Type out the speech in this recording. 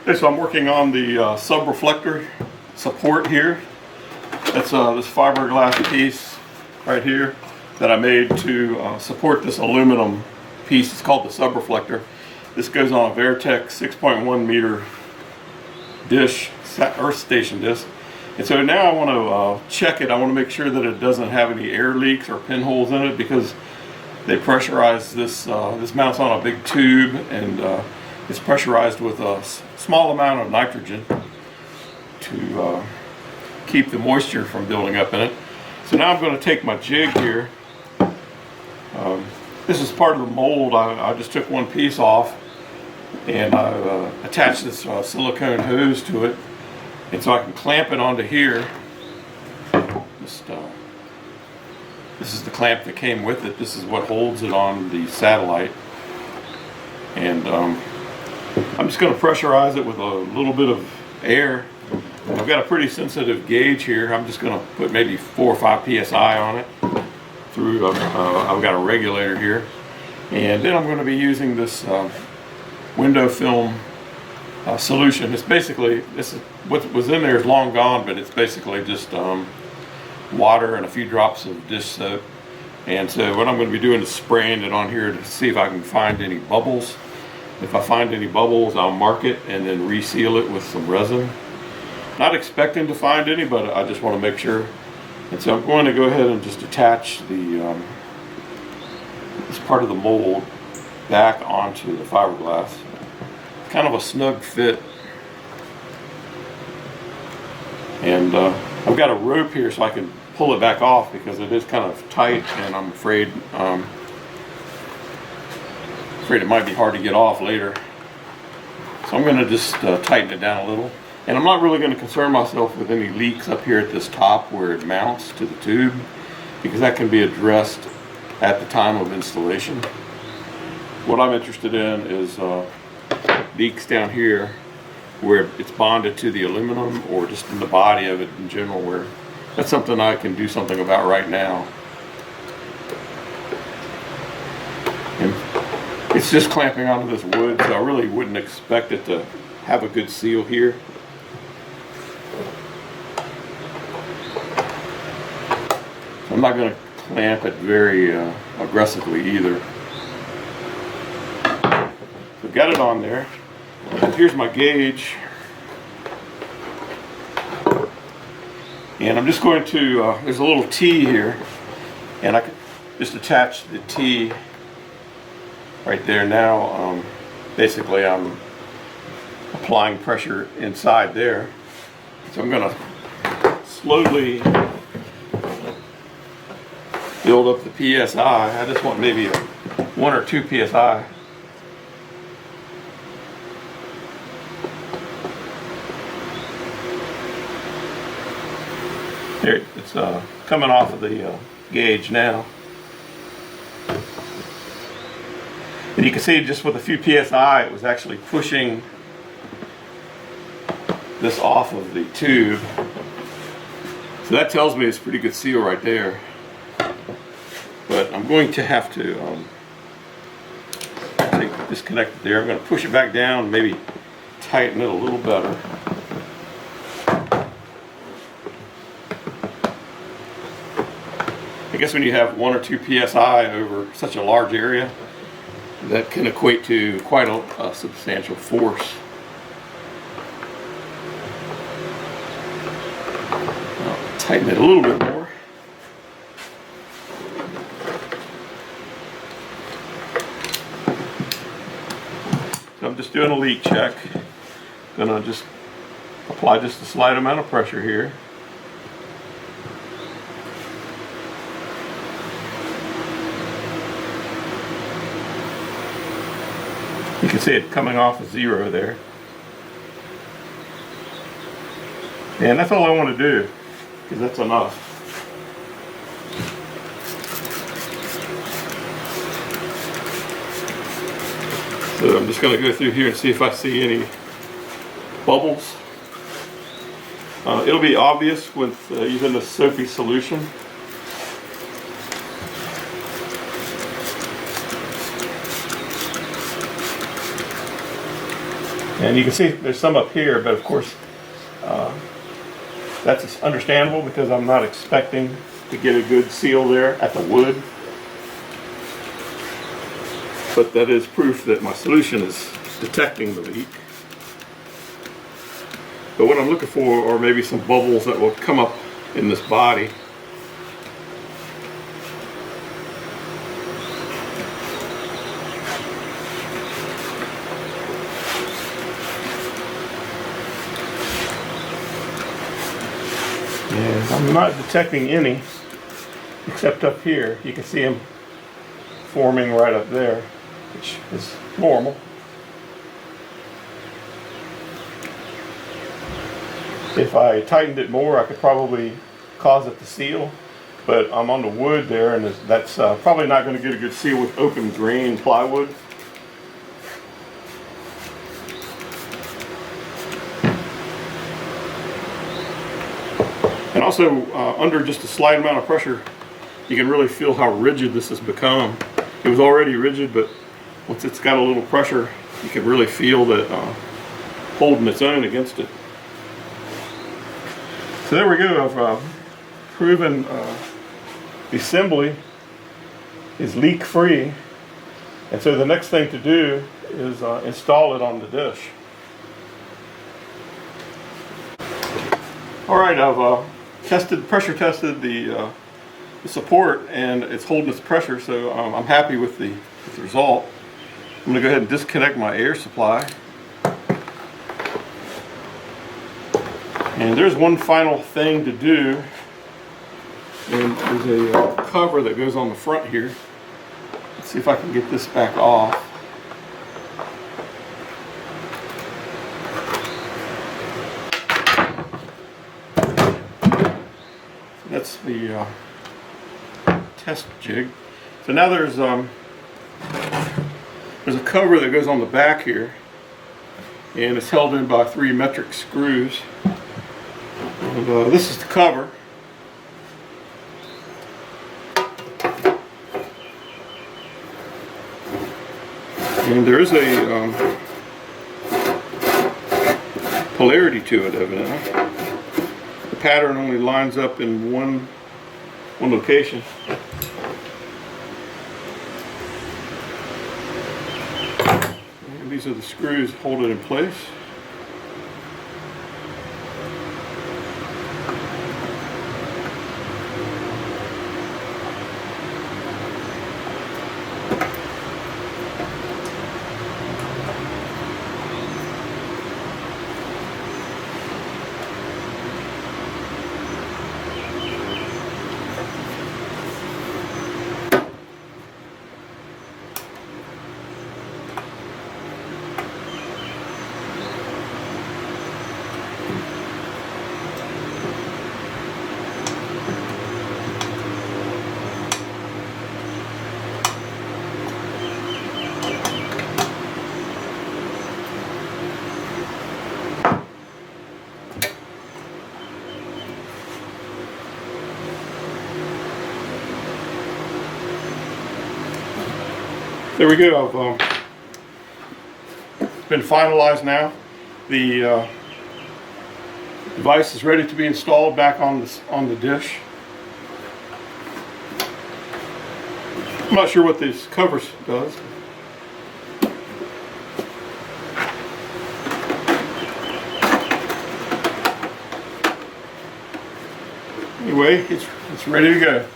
Okay, so I'm working on the sub-reflector support here. That's this fiberglass piece right here that I made to support this aluminum piece. It's called the sub-reflector. This goes on a Vertex 6.1 meter dish, earth station disc. And so now I want to check it. I want to make sure that it doesn't have any air leaks or pinholes in it, because they pressurize this. This mounts on a big tube, and it's pressurized with a small amount of nitrogen to keep the moisture from building up in it. So now I'm going to take my jig here. This is part of the mold. I just took one piece off, and I attached this silicone hose to it, and so I can clamp it onto here. This is the clamp that came with it. This is what holds it on the satellite, and I'm just going to pressurize it with a little bit of air. I've got a pretty sensitive gauge here. I'm just going to put maybe 4 or 5 psi on it through. I've got a regulator here, and then I'm going to be using this window film solution. It's basically, what was in there is long gone, but it's basically just water and a few drops of dish soap. And so what I'm going to be doing is spraying it on here to see if I can find any bubbles. If I find any bubbles, I'll mark it and then reseal it with some resin. Not expecting to find any, but I just want to make sure. And so I'm going to go ahead and just attach the this part of the mold back onto the fiberglass. Kind of a snug fit. And I've got a rope here so I can pull it back off, because it is kind of tight, and I'm afraid it might be hard to get off later. So I'm going to just tighten it down a little. And I'm not really going to concern myself with any leaks up here at this top where it mounts to the tube, because that can be addressed at the time of installation. What I'm interested in is leaks down here where it's bonded to the aluminum, or just in the body of it in general, where that's something I can do something about right now. And it's just clamping onto this wood, so I really wouldn't expect it to have a good seal here. I'm not going to clamp it very aggressively either. So got it on there. And here's my gauge. And I'm just going to, there's a little T here, and I can just attach the T right there now. Basically I'm applying pressure inside there. So I'm going to slowly build up the PSI. I just want maybe 1 or 2 PSI. There, it's coming off of the gauge now. And you can see just with a few PSI, it was actually pushing this off of the tube. So that tells me it's a pretty good seal right there. But I'm going to have to disconnect it there. I'm going to push it back down and maybe tighten it a little better. I guess when you have 1 or 2 PSI over such a large area, that can equate to quite a substantial force. I'll tighten it a little bit more. So I'm just doing a leak check. Gonna just apply just a slight amount of pressure here. You can see it coming off of 0 there. And that's all I want to do, because that's enough. So I'm just going to go through here and see if I see any bubbles. It'll be obvious with using the soapy solution. And you can see there's some up here, but of course that's understandable because I'm not expecting to get a good seal there at the wood. But that is proof that my solution is detecting the leak. But what I'm looking for are maybe some bubbles that will come up in this body. And I'm not detecting any, except up here. You can see them forming right up there, which is normal. If I tightened it more, I could probably cause it to seal, but I'm on the wood there, and that's probably not going to get a good seal with open grain plywood. And also, under just a slight amount of pressure, you can really feel how rigid this has become. It was already rigid, but once it's got a little pressure, you can really feel that holding its own against it. So there we go. I've proven the assembly is leak-free, and so the next thing to do is install it on the dish. All right, I've pressure tested the support, and it's holding its pressure, so I'm happy with the result. I'm going to go ahead and disconnect my air supply. And there's one final thing to do, and there's a cover that goes on the front here. Let's see if I can get this back off. That's the test jig. So now there's a cover that goes on the back here, and it's held in by 3 metric screws. And this is the cover. And there is a polarity to it, evidently. The pattern only lines up in one location. And these are the screws that hold it in place. There we go. It's been finalized now. The device is ready to be installed back on the dish. I'm not sure what this cover does. Anyway, it's ready to go.